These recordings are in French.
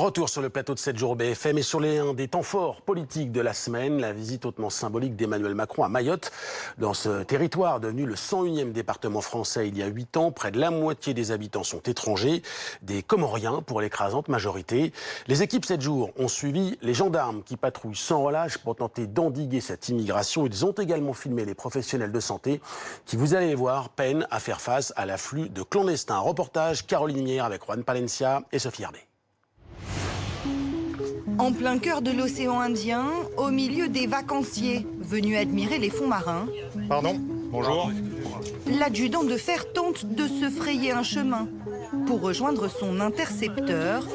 Retour sur le plateau de 7 jours BFM et sur un des temps forts politiques de la semaine, la visite hautement symbolique d'Emmanuel Macron à Mayotte. Dans ce territoire devenu le 101e département français il y a 8 ans, près de la moitié des habitants sont étrangers, des Comoriens pour l'écrasante majorité. Les équipes 7 jours ont suivi les gendarmes qui patrouillent sans relâche pour tenter d'endiguer cette immigration. Ils ont également filmé les professionnels de santé qui, vous allez les voir, peinent à faire face à l'afflux de clandestins. Reportage Caroline Mière avec Juan Palencia et Sophie Hervé. En plein cœur de l'océan Indien, au milieu des vacanciers venus admirer les fonds marins. Pardon, bonjour. L'adjudant de fer tente de se frayer un chemin pour rejoindre son intercepteur.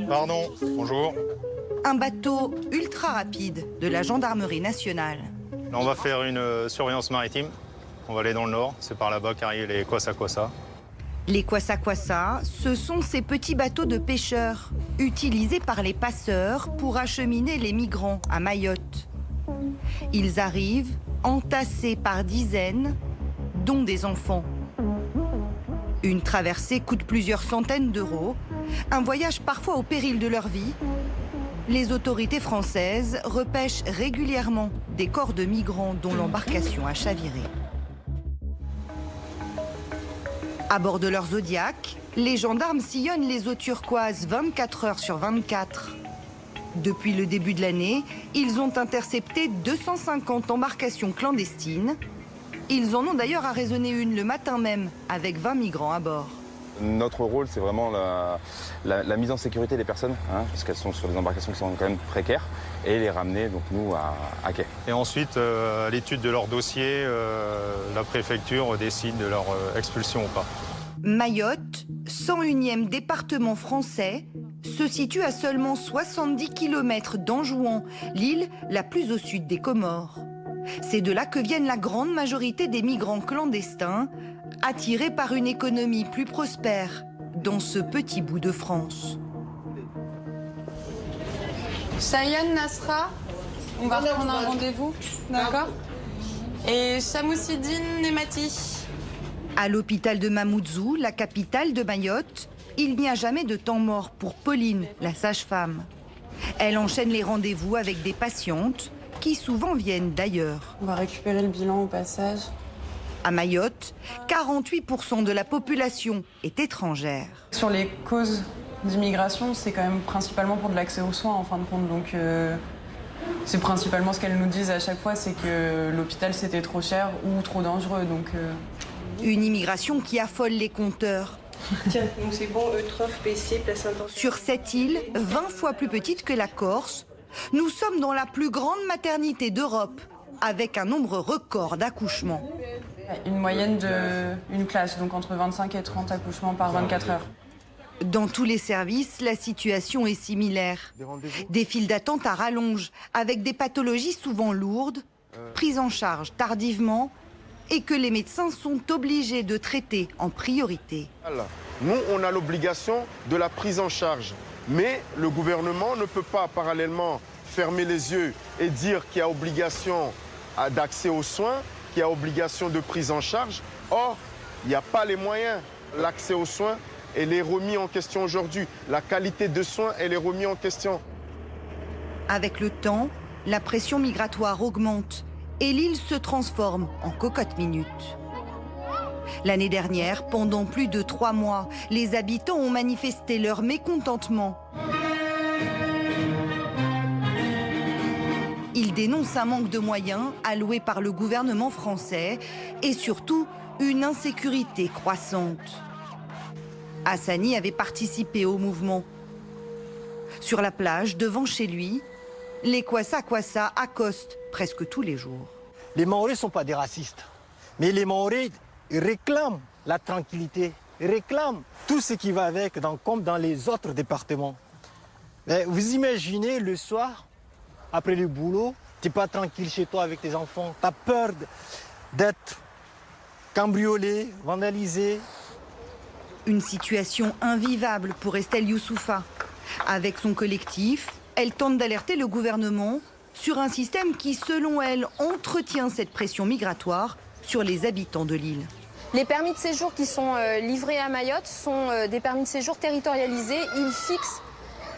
Pardon, bonjour. Un bateau ultra rapide de la gendarmerie nationale. Là, on va faire une surveillance maritime. On va aller dans le nord, c'est par là-bas qu'arrivent les kwassa-kwassa. Les kwassa-kwassa, ce sont ces petits bateaux de pêcheurs utilisés par les passeurs pour acheminer les migrants à Mayotte. Ils arrivent entassés par dizaines, dont des enfants. Une traversée coûte plusieurs centaines d'euros, un voyage parfois au péril de leur vie. Les autorités françaises repêchent régulièrement des corps de migrants dont l'embarcation a chaviré. À bord de leur Zodiac, les gendarmes sillonnent les eaux turquoises 24 heures sur 24. Depuis le début de l'année, ils ont intercepté 250 embarcations clandestines. Ils en ont d'ailleurs arraisonné une le matin même, avec 20 migrants à bord. Notre rôle, c'est vraiment la mise en sécurité des personnes, parce qu'elles sont sur des embarcations qui sont quand même précaires, et les ramener, donc nous, à quai. Et ensuite, à l'étude de leur dossier, la préfecture décide de leur expulsion ou pas. Mayotte, 101e département français, se situe à seulement 70 km d'Anjouan, l'île la plus au sud des Comores. C'est de là que viennent la grande majorité des migrants clandestins, attirés par une économie plus prospère dans ce petit bout de France. Cheyenne Nasra, on va reprendre un rendez-vous, d'accord? Et Chamousidine Nemati. À l'hôpital de Mamoudzou, la capitale de Mayotte, il n'y a jamais de temps mort pour Pauline, la sage-femme. Elle enchaîne les rendez-vous avec des patientes qui souvent viennent d'ailleurs. On va récupérer le bilan au passage. À Mayotte, 48% de la population est étrangère. Sur les causes d'immigration, c'est quand même principalement pour de l'accès aux soins en fin de compte. Donc c'est principalement ce qu'elles nous disent à chaque fois, c'est que l'hôpital c'était trop cher ou trop dangereux. Une immigration qui affole les compteurs. Tiens, donc c'est bon, Eutrope, PC, place intensive. Sur cette île, 20 fois plus petite que la Corse, nous sommes dans la plus grande maternité d'Europe, avec un nombre record d'accouchements. Une moyenne d'une classe, donc entre 25 et 30 accouchements par 24 heures. Dans tous les services, la situation est similaire. Des files d'attente à rallonge, avec des pathologies souvent lourdes, prises en charge tardivement, et que les médecins sont obligés de traiter en priorité. Nous, on a l'obligation de la prise en charge. Mais le gouvernement ne peut pas parallèlement fermer les yeux et dire qu'il y a obligation d'accès aux soins, qu'il y a obligation de prise en charge. Or, il n'y a pas les moyens. L'accès aux soins, elle est remis en question aujourd'hui. La qualité de soins, elle est remise en question. Avec le temps, la pression migratoire augmente et l'île se transforme en cocotte-minute. L'année dernière, pendant plus de 3 mois, les habitants ont manifesté leur mécontentement. Ils dénoncent un manque de moyens alloués par le gouvernement français et surtout une insécurité croissante. Hassani avait participé au mouvement. Sur la plage, devant chez lui, les kwassa-kwassa accostent presque tous les jours. Les Maoris ne sont pas des racistes, mais les Maoris réclament la tranquillité, réclament tout ce qui va avec, comme dans les autres départements. Mais vous imaginez le soir, après le boulot, tu n'es pas tranquille chez toi avec tes enfants, tu as peur d'être cambriolé, vandalisé. Une situation invivable pour Estelle Youssoufa. Avec son collectif, elle tente d'alerter le gouvernement sur un système qui, selon elle, entretient cette pression migratoire sur les habitants de l'île. Les permis de séjour qui sont livrés à Mayotte sont des permis de séjour territorialisés. Ils fixent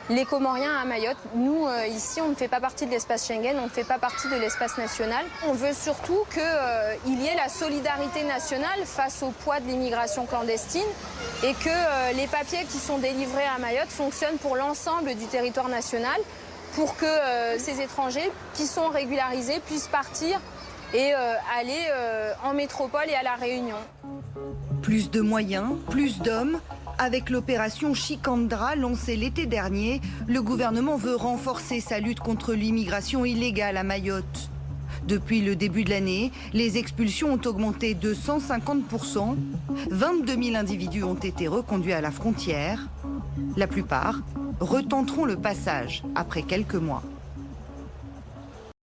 les Comoriens à Mayotte. Nous, ici, on ne fait pas partie de l'espace Schengen, on ne fait pas partie de l'espace national. On veut surtout qu'il y ait la solidarité nationale face au poids de l'immigration clandestine et que les papiers qui sont délivrés à Mayotte fonctionnent pour l'ensemble du territoire national pour que ces étrangers qui sont régularisés puissent partir et aller en métropole et à La Réunion. Plus de moyens, plus d'hommes. Avec l'opération Shikandra lancée l'été dernier, le gouvernement veut renforcer sa lutte contre l'immigration illégale à Mayotte. Depuis le début de l'année, les expulsions ont augmenté de 150%. 22 000 individus ont été reconduits à la frontière. La plupart retenteront le passage après quelques mois.